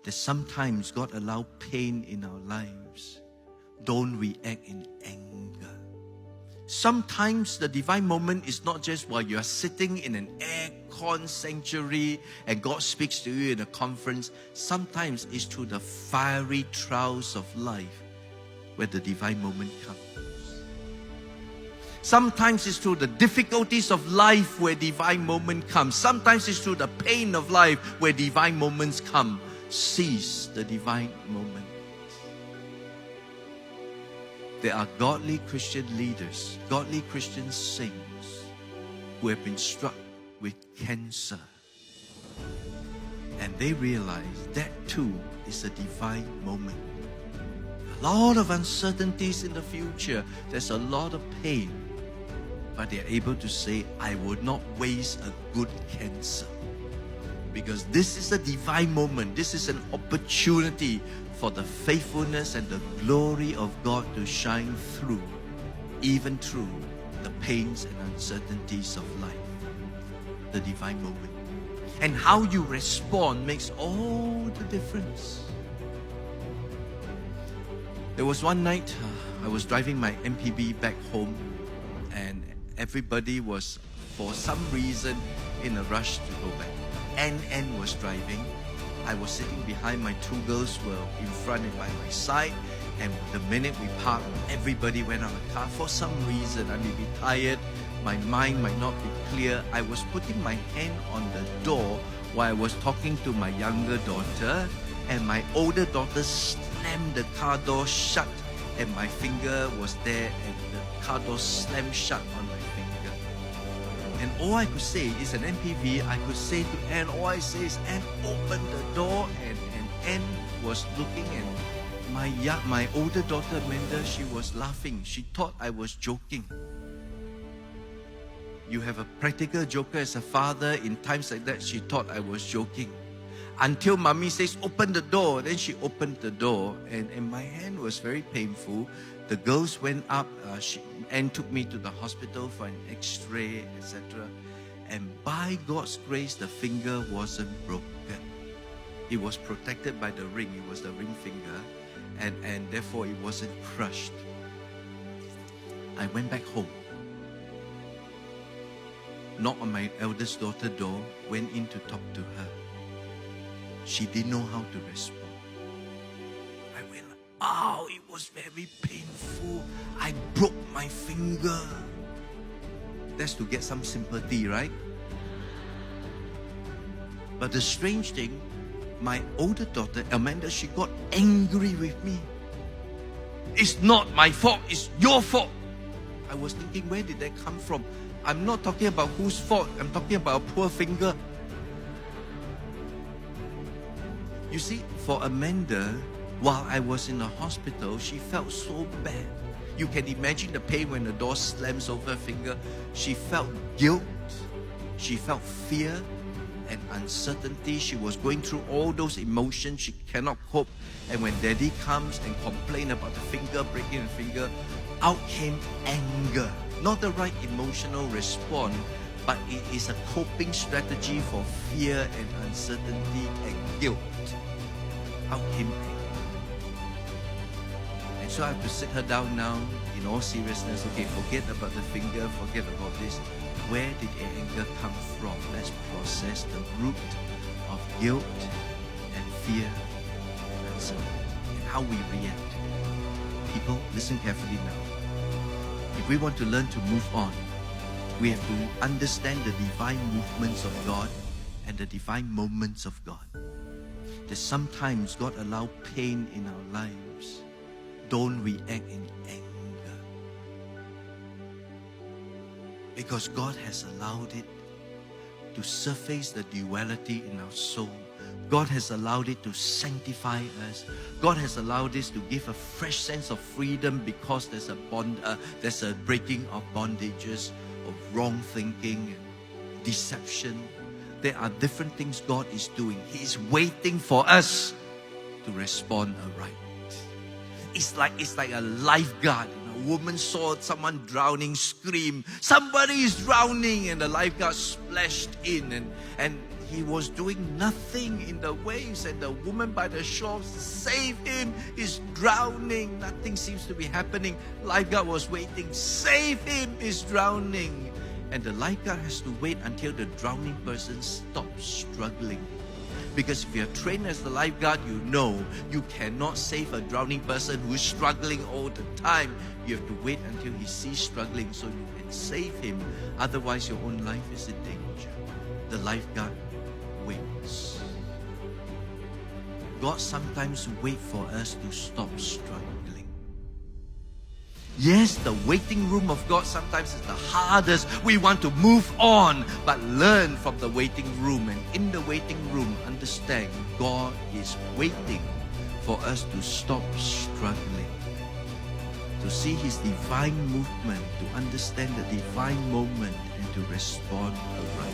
that sometimes God allows pain in our lives. Don't react in anger. Sometimes the divine moment is not just while you are sitting in an air-con sanctuary and God speaks to you in a conference. Sometimes it's through the fiery trials of life where the divine moment comes. Sometimes it's through the difficulties of life where divine moment comes. Sometimes it's through the pain of life where divine moments come. Seize the divine moment. There are godly Christian leaders, godly Christian saints who have been struck with cancer. And they realize that too is a divine moment. A lot of uncertainties in the future. There's a lot of pain. But they're able to say, I would not waste a good cancer. Because this is a divine moment. This is an opportunity for the faithfulness and the glory of God to shine through, even through the pains and uncertainties of life. The divine moment. And how you respond makes all the difference. There was one night, I was driving my MPV back home, and everybody was, for some reason, in a rush to go back. NN was driving. I was sitting behind. My two girls were in front and by my side. And the minute we parked, everybody went out of the car. For some reason, I may be tired. My mind might not be clear. I was putting my hand on the door while I was talking to my younger daughter. And my older daughter slammed the car door shut. And my finger was there. And the car door slammed shut on my finger. And all I could say is an MPV. I could say to Anne, all I say is, Anne, open the door. And Anne was looking, and my older daughter Amanda, she was laughing. She thought I was joking. You have a practical joker as a father. In times like that, she thought I was joking. Until mommy says, open the door. Then she opened the door, and my hand was very painful. The girls went up. Anne took me to the hospital for an x-ray, etc. And by God's grace, the finger wasn't broken. It was protected by the ring. It was the ring finger. And therefore, it wasn't crushed. I went back home. Knocked on my eldest daughter's door. Went in to talk to her. She didn't know how to respond. I went, oh, it was very painful. I broke my finger. That's to get some sympathy, right? But the strange thing, my older daughter, Amanda, she got angry with me. It's not my fault, it's your fault. I was thinking, where did that come from? I'm not talking about whose fault. I'm talking about a poor finger. You see, for Amanda, while I was in the hospital, she felt so bad. You can imagine the pain when the door slams over her finger. She felt guilt. She felt fear and uncertainty. She was going through all those emotions. She cannot cope. And when Daddy comes and complains about the finger, breaking the finger, out came anger. Not the right emotional response, but it is a coping strategy for fear and uncertainty and guilt. Out came anger. And so I have to sit her down now in all seriousness. Okay, forget about the finger, forget about this. Where did the anger come from? Let's process the root of guilt and fear and uncertainty and how we react. People, listen carefully now. If we want to learn to move on, we have to understand the divine movements of God and the divine moments of God. That sometimes God allows pain in our lives. Don't react in anger. Because God has allowed it to surface the duality in our soul. God has allowed it to sanctify us. God has allowed this to give a fresh sense of freedom because there's a breaking of bondages, of wrong thinking, and deception. There are different things God is doing. He is waiting for us to respond aright. It's like a lifeguard. A woman saw someone drowning, scream, somebody is drowning, and the lifeguard splashed in and he was doing nothing in the waves, and the woman by the shore, save him, he's drowning. Nothing seems to be happening. Lifeguard was waiting, save him, he's drowning. And the lifeguard has to wait until the drowning person stops struggling. Because if you're trained as the lifeguard, you know you cannot save a drowning person who's struggling all the time. You have to wait until he ceases struggling so you can save him. Otherwise, your own life is in danger. The lifeguard waits. God sometimes waits for us to stop struggling. Yes, the waiting room of God sometimes is the hardest. We want to move on, but learn from the waiting room. And in the waiting room, understand God is waiting for us to stop struggling, to see His divine movement, to understand the divine moment, and to respond aright.